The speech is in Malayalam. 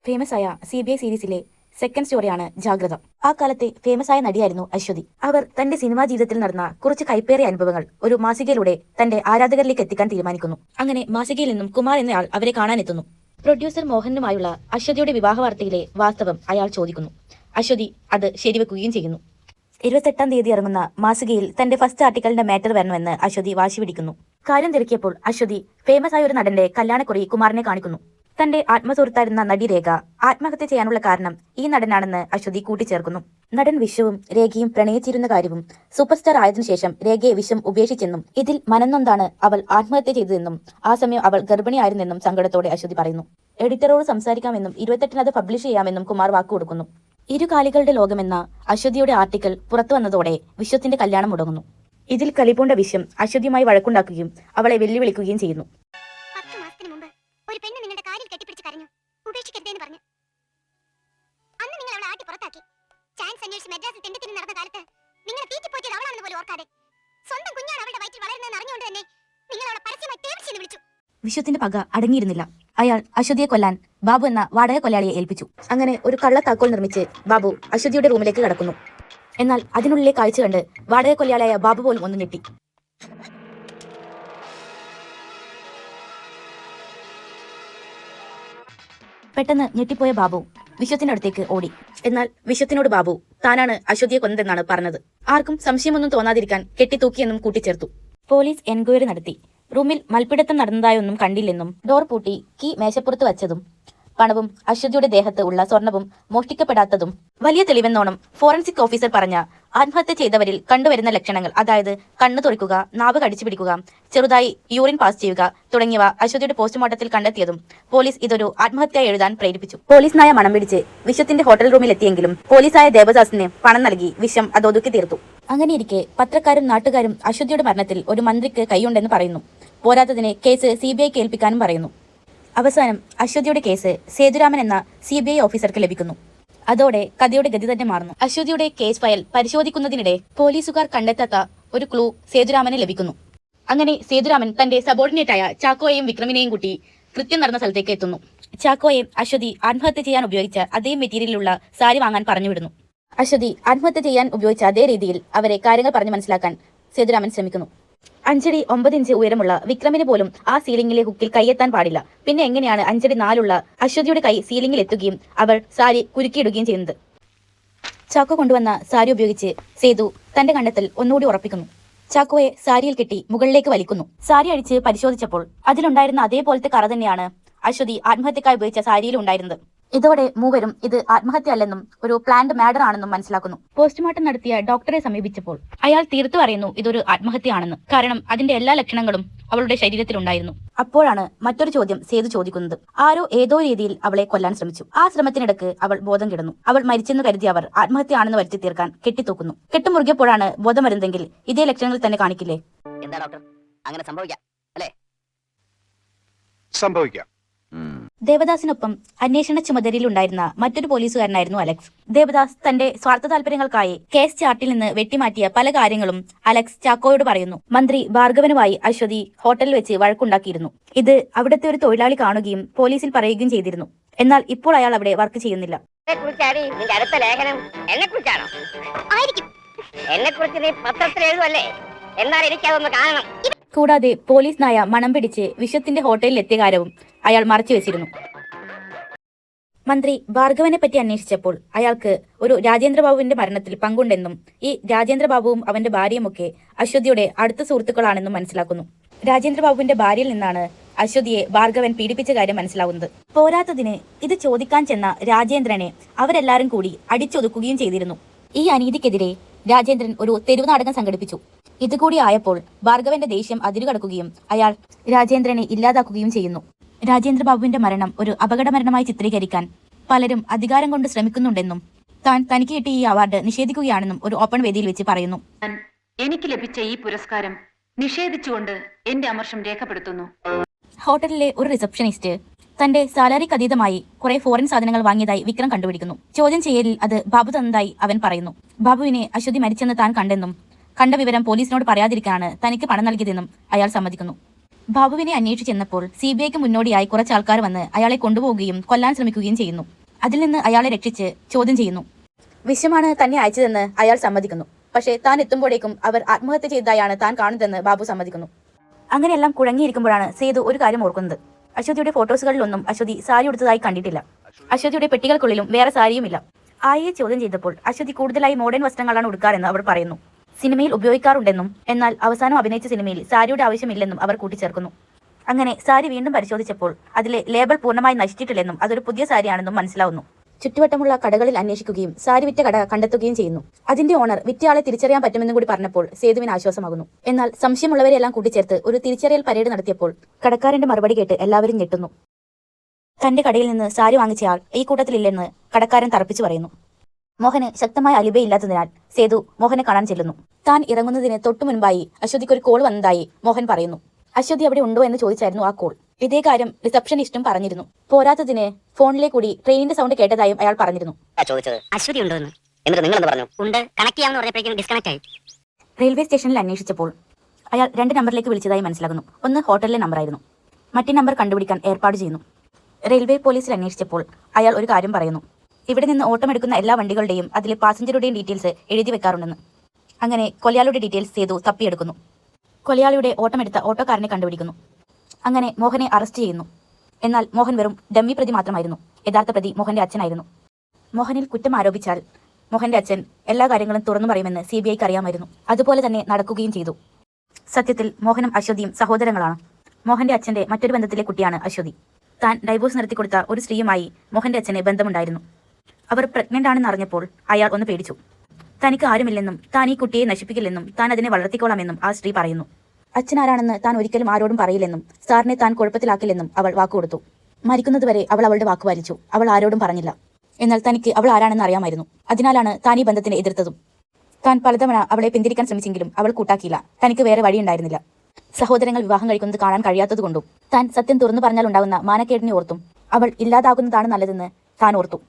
ഫേമസ് ആയ CBI സീരീസിലെ സെക്കൻഡ് സ്റ്റോറിയാണ് ജാഗ്രത. ആ കാലത്തെ ഫേമസ് ആയ നടിയായിരുന്നു അശ്വതി. അവർ തന്റെ സിനിമാ ജീവിതത്തിൽ നടന്ന കുറച്ച് കൈപ്പേറിയ അനുഭവങ്ങൾ ഒരു മാസികയിലൂടെ തന്റെ ആരാധകരിലേക്ക് എത്തിക്കാൻ തീരുമാനിക്കുന്നു. അങ്ങനെ മാസികയിൽ നിന്നും കുമാർ എന്നയാൾ അവരെ കാണാനെത്തുന്നു. പ്രൊഡ്യൂസർ മോഹനുമായുള്ള അശ്വതിയുടെ വിവാഹ വാർത്തയിലെ വാസ്തവം അയാൾ ചോദിക്കുന്നു. അശ്വതി അത് ശരിവെക്കുകയും ചെയ്യുന്നു. 28-ാം തീയതി ഇറങ്ങുന്ന മാസികയിൽ തന്റെ ഫസ്റ്റ് ആർട്ടിക്കലിന്റെ മാറ്റർ വരണമെന്ന് അശ്വതി വാശി പിടിക്കുന്നു. കാര്യം തിരക്കിയപ്പോൾ അശ്വതി ഫേമസ് ആയ ഒരു നടന്റെ കല്യാണക്കുറി കുമാറിനെ കാണിക്കുന്നു. തന്റെ ആത്മസുഹൃത്തായിരുന്ന നടി രേഖ ആത്മഹത്യ ചെയ്യാനുള്ള കാരണം ഈ നടനാണെന്ന് അശ്വതി കൂട്ടിച്ചേർക്കുന്നു. നടൻ വിശ്വവും രേഖയും പ്രണയിച്ചിരുന്ന കാര്യവും സൂപ്പർ സ്റ്റാർ ആയതിനു ശേഷം രേഖയെ വിശ്വം ഉപേക്ഷിച്ചെന്നും ഇതിൽ മനംനൊന്താണ് അവൾ ആത്മഹത്യ ചെയ്തതെന്നും ആ സമയം അവൾ ഗർഭിണിയായിരുന്നെന്നും സങ്കടത്തോടെ അശ്വതി പറയുന്നു. എഡിറ്ററോട് സംസാരിക്കാമെന്നും 28-ന് അത് പബ്ലിഷ് ചെയ്യാമെന്നും കുമാർ വാക്കുകൊടുക്കുന്നു. ഇരുകാലികളുടെ ലോകമെന്ന അശ്വതിയുടെ ആർട്ടിക്കിൾ പുറത്തു വന്നതോടെ വിശ്വത്തിന്റെ കല്യാണം മുടങ്ങുന്നു. ഇതിൽ കലിപൂണ്ട വിശ്വം അശ്വതിയുമായി വഴക്കുണ്ടാക്കുകയും അവളെ വെല്ലുവിളിക്കുകയും ചെയ്യുന്നു. ഒരു പെണ്ണ് നിങ്ങളുടെ കാലിൽ കെട്ടിപ്പിടിച്ച് കരഞ്ഞു, ഉപേക്ഷിക്കരുതെന്ന് പറഞ്ഞു. അന്ന് നിങ്ങൾ അവളെ ആട്ടി പുറത്താക്കി. ചാൻസ് അന്വേഷിച്ച് മദ്രാസിൽ തെണ്ടിത്തിന് നടന്ന കാലത്ത് നിങ്ങൾ തീറ്റിപ്പോറ്റിയത് അവളാണെന്ന് പോലും ഓർക്കാതെ സ്വന്തം കുഞ്ഞാണ് അവളുടെ വയറ്റിൽ വളരുന്നതെന്ന് അറിഞ്ഞുകൊണ്ട് തന്നെ നിങ്ങൾ അവളെ പരസ്യമായി തേവിച്ചെന്ന് വിളിച്ചു. വിശ്വത്തിന്റെ പക അടങ്ങിയിരുന്നില്ല. അയാൾ അശ്വതിയെ കൊല്ലാൻ ബാബു എന്ന വാടക കൊല്ലാളിയെ ഏൽപ്പിച്ചു. അങ്ങനെ ഒരു കള്ളത്താക്കോൽ നിർമ്മിച്ച് ബാബു അശ്വതിയുടെ റൂമിലേക്ക് കടക്കുന്നു. എന്നാൽ അതിനുള്ളിലെ കാഴ്ച കണ്ട് വാടക കൊല്ലാളിയായ ബാബു പോലും ഒന്ന് ഞെട്ടി. പെട്ടെന്ന് ഞെട്ടിപ്പോയ ബാബു വിശ്വത്തിന്റെ അടുത്തേക്ക് ഓടി. എന്നാൽ വിശ്വത്തിനോട് ബാബു താനാണ് അശ്വതിയെ കൊന്നതെന്നാണ് പറഞ്ഞത്. ആർക്കും സംശയമൊന്നും തോന്നാതിരിക്കാൻ കെട്ടിത്തൂക്കിയെന്നും കൂട്ടിച്ചേർത്തു. പോലീസ് എൻക്വയറി നടത്തി. റൂമിൽ മൽപ്പിടുത്തം നടന്നതായൊന്നും കണ്ടില്ലെന്നും ഡോർ പൂട്ടി കീ മേശപ്പുറത്ത് വച്ചതും പണവും അശ്വതിയുടെ ദേഹത്ത് ഉള്ള സ്വർണവും മോഷ്ടിക്കപ്പെടാത്തതും വലിയ തെളിവെന്നോണം ഫോറൻസിക് ഓഫീസർ പറഞ്ഞ ആത്മഹത്യ ചെയ്തവരിൽ കണ്ടുവരുന്ന ലക്ഷണങ്ങൾ, അതായത് കണ്ണു തുറക്കുക, നാവ് കടിച്ചു പിടിക്കുക, ചെറുതായി യൂറിൻ പാസ് ചെയ്യുക തുടങ്ങിയവ അശ്വതിയുടെ പോസ്റ്റ്മോർട്ടത്തിൽ കണ്ടെത്തിയതും പോലീസ് ഇതൊരു ആത്മഹത്യ എഴുതാൻ പ്രേരിപ്പിച്ചു. പോലീസ് നായ മണം പിടിച്ച് വിശ്വത്തിന്റെ ഹോട്ടൽ റൂമിൽ എത്തിയെങ്കിലും പോലീസായ ദേവദാസിന് പണം നൽകി വിശ്വം അതൊതുക്കി തീർത്തു. അങ്ങനെയിരിക്കെ പത്രക്കാരും നാട്ടുകാരും അശ്വതിയുടെ മരണത്തിൽ ഒരു മന്ത്രിക്ക് കൈയുണ്ടെന്ന് പറയുന്നു. പോരാത്തതിന് കേസ് CBIക്ക് ഏൽപ്പിക്കാനും പറയുന്നു. അവസാനം അശ്വതിയുടെ കേസ് സേതുരാമൻ എന്ന CBI ഓഫീസർക്ക് ലഭിക്കുന്നു. അതോടെ കഥയുടെ ഗതി തന്നെ മാറുന്നു. അശ്വതിയുടെ കേസ് ഫയൽ പരിശോധിക്കുന്നതിനിടെ പോലീസുകാർ കണ്ടെത്താത്ത ഒരു ക്ലൂ സേതുരാമന് ലഭിക്കുന്നു. അങ്ങനെ സേതുരാമൻ തന്റെ സബോർഡിനേറ്റായ ചാക്കോയെയും വിക്രമിനെയും കൂട്ടി കൃത്യം നടന്ന സ്ഥലത്തേക്ക് എത്തുന്നു. ചാക്കോയെ അശ്വതി ആത്മഹത്യ ചെയ്യാൻ ഉപയോഗിച്ച അതേ മെറ്റീരിയലിലുള്ള സാരി വാങ്ങാൻ പറഞ്ഞുവിടുന്നു. അശ്വതി ആത്മഹത്യ ചെയ്യാൻ ഉപയോഗിച്ച അതേ രീതിയിൽ അവരെ കാര്യങ്ങൾ പറഞ്ഞു മനസ്സിലാക്കാൻ സേതുരാമൻ ശ്രമിക്കുന്നു. 5 അടി 9 ഇഞ്ച് ഉയരമുള്ള വിക്രമിന് പോലും ആ സീലിംഗിലെ ഹുക്കിൽ കൈയെത്താൻ പാടില്ല. പിന്നെ എങ്ങനെയാണ് 5 അടി 4 ഉള്ള അശ്വതിയുടെ കൈ സീലിംഗിൽ എത്തുകയും അവൾ സാരി കുരുക്കിയിടുകയും ചെയ്യുന്നത്? ചാക്കോ കൊണ്ടുവന്ന സാരി ഉപയോഗിച്ച് സേതു തന്റെ കണ്ടെത്തൽ ഒന്നുകൂടി ഉറപ്പിക്കുന്നു. ചാക്കോയെ സാരിയിൽ കെട്ടി മുകളിലേക്ക് വലിക്കുന്നു. സാരി അഴിച്ച് പരിശോധിച്ചപ്പോൾ അതിലുണ്ടായിരുന്ന അതേപോലത്തെ കറ തന്നെയാണ് അശ്വതി ആത്മഹത്യക്കായി ഉപയോഗിച്ച സാരിയിൽ ഉണ്ടായിരുന്നത്. ഇതോടെ മൂവരും ഇത് ആത്മഹത്യ അല്ലെന്നും ഒരു പ്ലാൻഡ് മാഡർ ആണെന്നും മനസ്സിലാക്കുന്നു. പോസ്റ്റ്മോർട്ടം നടത്തിയ ഡോക്ടറെ സമീപിച്ചപ്പോൾ അയാൾ തീർത്തു പറയുന്നു ഇതൊരു ആത്മഹത്യയാണെന്ന്. കാരണം അതിന്റെ എല്ലാ ലക്ഷണങ്ങളും അവളുടെ ശരീരത്തിലുണ്ടായിരുന്നു. അപ്പോഴാണ് മറ്റൊരു ചോദ്യം സേതു ചോദിക്കുന്നത്. ആരോ ഏതോ രീതിയിൽ അവളെ കൊല്ലാൻ ശ്രമിച്ചു. ആ ശ്രമത്തിനിടക്ക് അവൾ ബോധം കിടന്നു. അവൾ മരിച്ചെന്ന് കരുതി അവർ ആത്മഹത്യയാണെന്ന് വരുത്തി തീർക്കാൻ കെട്ടിത്തൂക്കുന്നു. കെട്ടുമുറുകിയപ്പോഴാണ് ബോധം വരുന്നതെങ്കിൽ ഇതേ ലക്ഷണങ്ങൾ തന്നെ കാണിക്കില്ലേ? എന്താ ഡോക്ടർ, അങ്ങനെ സംഭവിക്കാം അല്ലേ? സംഭവിക്കാം. ദേവദാസിനൊപ്പം അന്വേഷണ ചുമതലയിലുണ്ടായിരുന്ന മറ്റൊരു പോലീസുകാരനായിരുന്നു അലക്സ്. ദേവദാസ് തന്റെ സ്വാർത്ഥ താല്പര്യങ്ങൾക്കായി കേസ് ചാർട്ടിൽ നിന്ന് വെട്ടിമാറ്റിയ പല കാര്യങ്ങളും അലക്സ് ചാക്കോയോട് പറയുന്നു. മന്ത്രി ഭാർഗവനുമായി അശ്വതി ഹോട്ടലിൽ വെച്ച് വഴക്കുണ്ടാക്കിയിരുന്നു. ഇത് അവിടുത്തെ ഒരു തൊഴിലാളി കാണുകയും പോലീസിൽ പറയുകയും ചെയ്തിരുന്നു. എന്നാൽ ഇപ്പോൾ അയാൾ അവിടെ വർക്ക് ചെയ്യുന്നില്ല. അടുത്ത ലേഖനം എന്നെ കുറിച്ചാണോ? ആയിരിക്കും. എന്നെ കുറിച്ച് നീ പത്രത്തിൽ എഴുതുമല്ലേ? എന്നാൽ എനിക്കതൊന്ന് കാണണം. കൂടാതെ പോലീസ് നായ മണം പിടിച്ച് വിശ്വത്തിന്റെ ഹോട്ടലിൽ എത്തിയ കാര്യവും അയാൾ മറച്ചു വെച്ചിരുന്നു. മന്ത്രി ഭാർഗവനെ പറ്റി അന്വേഷിച്ചപ്പോൾ അയാൾക്ക് ഒരു രാജേന്ദ്രബാബുവിന്റെ മരണത്തിൽ പങ്കുണ്ടെന്നും ഈ രാജേന്ദ്രബാബുവും അവന്റെ ഭാര്യയുമൊക്കെ അശ്വതിയുടെ അടുത്ത സുഹൃത്തുക്കളാണെന്നും മനസ്സിലാക്കുന്നു. രാജേന്ദ്രബാബുവിന്റെ ഭാര്യയിൽ നിന്നാണ് അശ്വതിയെ ഭാർഗവൻ പീഡിപ്പിച്ച കാര്യം മനസ്സിലാവുന്നത്. പോരാത്തതിന് ഇത് ചോദിക്കാൻ ചെന്ന രാജേന്ദ്രനെ അവരെല്ലാരും കൂടി അടിച്ചൊതുക്കുകയും ചെയ്തിരുന്നു. ഈ അനീതിക്കെതിരെ രാജേന്ദ്രൻ ഒരു തെരുവ് നാടകം സംഘടിപ്പിച്ചു. ഇതുകൂടി ആയപ്പോൾ ഭാർഗവന്റെ ദേഷ്യം അതിരുകടക്കുകയും അയാൾ രാജേന്ദ്രനെ ഇല്ലാതാക്കുകയും ചെയ്യുന്നു. രാജേന്ദ്രബാബുവിന്റെ മരണം ഒരു അപകട മരണമായി ചിത്രീകരിക്കാൻ പലരും അധികാരം കൊണ്ട് ശ്രമിക്കുന്നുണ്ടെന്നും തനിക്ക് കിട്ടിയ ഈ അവാർഡ് നിഷേധിക്കുകയാണെന്നും ഒരു ഓപ്പൺ വേദിയിൽ വെച്ച് പറയുന്നു. എനിക്ക് ലഭിച്ച ഈ പുരസ്കാരം നിഷേധിച്ചുകൊണ്ട് എന്റെ അമർഷം രേഖപ്പെടുത്തുന്നു. ഹോട്ടലിലെ ഒരു റിസപ്ഷനിസ്റ്റ് തന്റെ സാലറിക്ക് അതീതമായി കുറെ ഫോറിൻ സാധനങ്ങൾ വാങ്ങിയതായി വിക്രം കണ്ടുപിടിക്കുന്നു. ചോദ്യം ചെയ്യലിൽ അത് ബാബു തന്നതായി അവൻ പറയുന്നു. ബാബുവിനെ അശ്വതി മരിച്ചെന്ന് താൻ കണ്ടെന്നും കണ്ട വിവരം പോലീസിനോട് പറയാതിരിക്കാനാണ് തനിക്ക് പണം നൽകിയതെന്നും അയാൾ സമ്മതിക്കുന്നു. ബാബുവിനെ അന്വേഷിച്ചു ചെന്നപ്പോൾ CBIക്ക് മുന്നോടിയായി കുറച്ച് ആൾക്കാർ വന്ന് അയാളെ കൊണ്ടുപോവുകയും കൊല്ലാൻ ശ്രമിക്കുകയും ചെയ്യുന്നു. അതിൽ നിന്ന് അയാളെ രക്ഷിച്ച് ചോദ്യം ചെയ്യുന്നു. വിഷമാണ് തന്നെ അയച്ചതെന്ന് അയാൾ സമ്മതിക്കുന്നു. പക്ഷേ താൻ എത്തുമ്പോഴേക്കും അവർ ആത്മഹത്യ ചെയ്തതായാണ് താൻ കാണുന്നതെന്ന് ബാബു സമ്മതിക്കുന്നു. അങ്ങനെയെല്ലാം കുഴങ്ങിയിരിക്കുമ്പോഴാണ് സേതു ഒരു കാര്യം ഓർക്കുന്നത്. അശ്വതിയുടെ ഫോട്ടോസുകളിലൊന്നും അശ്വതി സാരി ഉടുത്തതായി കണ്ടിട്ടില്ല. അശ്വതിയുടെ പെട്ടികൾക്കുള്ളിലും വേറെ സാരിയുമില്ല. ആയെ ചോദ്യം ചെയ്തപ്പോൾ അശ്വതി കൂടുതലായി മോഡേൺ വസ്ത്രങ്ങളാണ് ഉടുക്കാറെന്ന് അവർ പറയുന്നു. സിനിമയിൽ ഉപയോഗിക്കാറുണ്ടെന്നും എന്നാൽ അവസാനം അഭിനയിച്ച സിനിമയിൽ സാരിയുടെ ആവശ്യമില്ലെന്നും അവർ കൂട്ടിച്ചേർക്കുന്നു. അങ്ങനെ സാരി വീണ്ടും പരിശോധിച്ചപ്പോൾ അതിലെ ലേബൽ പൂർണ്ണമായി നശിച്ചിട്ടില്ലെന്നും അതൊരു പുതിയ സാരിയാണെന്നും മനസ്സിലാവുന്നു. ചുറ്റുവട്ടമുള്ള കടകളിൽ അന്വേഷിക്കുകയും സാരി വിറ്റ കട കണ്ടെത്തുകയും ചെയ്യുന്നു. അതിന്റെ ഓണർ വിറ്റയാളെ തിരിച്ചറിയാൻ പറ്റുമെന്നും കൂടി പറഞ്ഞപ്പോൾ സേതുവിന് ആശ്വാസമാകുന്നു. എന്നാൽ സംശയമുള്ളവരെല്ലാം കൂട്ടിച്ചേർത്ത് ഒരു തിരിച്ചറിയൽ പരേഡ് നടത്തിയപ്പോൾ കടക്കാരന്റെ മറുപടി കേട്ട് എല്ലാവരും ഞെട്ടുന്നു. തന്റെ കടയിൽ നിന്ന് സാരി വാങ്ങിച്ചയാൾ ഈ കൂട്ടത്തിലില്ലെന്ന് കടക്കാരൻ തറപ്പിച്ചു പറയുന്നു. മോഹന് ശക്തമായ അലിബയില്ലാത്തതിനാൽ സേതു മോഹനെ കാണാൻ ചെല്ലുന്നു. താൻ ഇറങ്ങുന്നതിന് തൊട്ടു മുൻപായി അശ്വതിക്ക് ഒരു കോൾ വന്നതായി മോഹൻ പറയുന്നു. അശ്വതി അവിടെ ഉണ്ടോ എന്ന് ചോദിച്ചായിരുന്നു ആ കോൾ. ഇതേ കാര്യം റിസപ്ഷനിസ്റ്റും പറഞ്ഞിരുന്നു. പോരാത്തതിന് ഫോണിലെ കൂടി ട്രെയിനിന്റെ സൗണ്ട് കേട്ടതായും അയാൾ പറഞ്ഞിരുന്നു. ചോദിച്ചത് അശ്വതി ഉണ്ടോ എന്ന്. എന്നിട്ട് നിങ്ങൾ എന്ത് പറഞ്ഞു? ഉണ്ട്, കണക്ട് ചെയ്യാമെന്ന് പറഞ്ഞപ്പോഴേക്കും ഡിസ്കണക്ട് ആയി. റെയിൽവേ സ്റ്റേഷനിൽ അന്വേഷിച്ചപ്പോൾ അയാൾ 2 നമ്പറിലേക്ക് വിളിച്ചതായി മനസ്സിലാകുന്നു. ഒന്ന് ഹോട്ടലിലെ നമ്പറായിരുന്നു. മറ്റേ നമ്പർ കണ്ടുപിടിക്കാൻ ഏർപ്പാട് ചെയ്യുന്നു. റെയിൽവേ പോലീസിൽ അന്വേഷിച്ചപ്പോൾ അയാൾ ഒരു കാര്യം പറയുന്നു. ഇവിടെ നിന്ന് ഓട്ടമെടുക്കുന്ന എല്ലാ വണ്ടികളുടെയും അതിലെ പാസഞ്ചറുടെയും ഡീറ്റെയിൽസ് എഴുതി വെക്കാറുണ്ടെന്ന്. അങ്ങനെ കൊലയാളിയുടെ ഡീറ്റെയിൽസ് സേതു തപ്പിയെടുക്കുന്നു. കൊലയാളിയുടെ ഓട്ടമെടുത്ത ഓട്ടോക്കാരനെ കണ്ടുപിടിക്കുന്നു. അങ്ങനെ മോഹനെ അറസ്റ്റ് ചെയ്യുന്നു. എന്നാൽ മോഹൻ വെറും ഡമ്മി പ്രതി മാത്രമായിരുന്നു. യഥാർത്ഥ പ്രതി മോഹന്റെ അച്ഛനായിരുന്നു. മോഹനിൽ കുറ്റം ആരോപിച്ചാൽ മോഹന്റെ അച്ഛൻ എല്ലാ കാര്യങ്ങളും തുറന്നു പറയുമെന്ന് CBIക്ക് അറിയാമായിരുന്നു. അതുപോലെ തന്നെ നടക്കുകയും ചെയ്തു. സത്യത്തിൽ മോഹനും അശ്വതിയും സഹോദരങ്ങളാണ്. മോഹന്റെ അച്ഛന്റെ മറ്റൊരു ബന്ധത്തിലെ കുട്ടിയാണ് അശ്വതി. താൻ ഡൈവോഴ്സ് നടത്തിക്കൊടുത്ത ഒരു സ്ത്രീയുമായി മോഹന്റെ അച്ഛന് ബന്ധമുണ്ടായിരുന്നു. അവർ പ്രഗ്നന്റ് ആണെന്ന് അറിഞ്ഞപ്പോൾ അയാൾ ഒന്ന് പേടിച്ചു. തനിക്ക് ആരുമില്ലെന്നും താൻ ഈ കുട്ടിയെ നശിപ്പിക്കില്ലെന്നും താൻ അതിനെ വളർത്തിക്കോളാമെന്നും ആ സ്ത്രീ പറയുന്നു. അച്ഛനാരാണെന്ന് താൻ ഒരിക്കലും ആരോടും പറയില്ലെന്നും സാറിനെ താൻ കുഴപ്പത്തിലാക്കില്ലെന്നും അവൾ വാക്കുകൊടുത്തു. മരിക്കുന്നതുവരെ അവൾ അവളുടെ വാക്ക് പാലിച്ചു. അവൾ ആരോടും പറഞ്ഞില്ല. എന്നാൽ തനിക്ക് അവൾ ആരാണെന്ന് അറിയാമായിരുന്നു. അതിനാലാണ് താൻ ഈ ബന്ധത്തിനെ എതിർത്തതും. താൻ പലതവണ അവളെ പിന്തിരിക്കാൻ ശ്രമിച്ചെങ്കിലും അവൾ കൂട്ടാക്കിയില്ല. തനിക്ക് വേറെ വഴിയുണ്ടായിരുന്നില്ല. സഹോദരങ്ങൾ വിവാഹം കഴിക്കുന്നത് കാണാൻ കഴിയാത്തതുകൊണ്ടും താൻ സത്യം തുറന്നു പറഞ്ഞാൽ ഉണ്ടാകുന്ന മാനക്കേടിനെ ഓർത്തും അവൾ ഇല്ലാതാകുന്നതാണ് നല്ലതെന്ന് താൻ ഓർത്തു.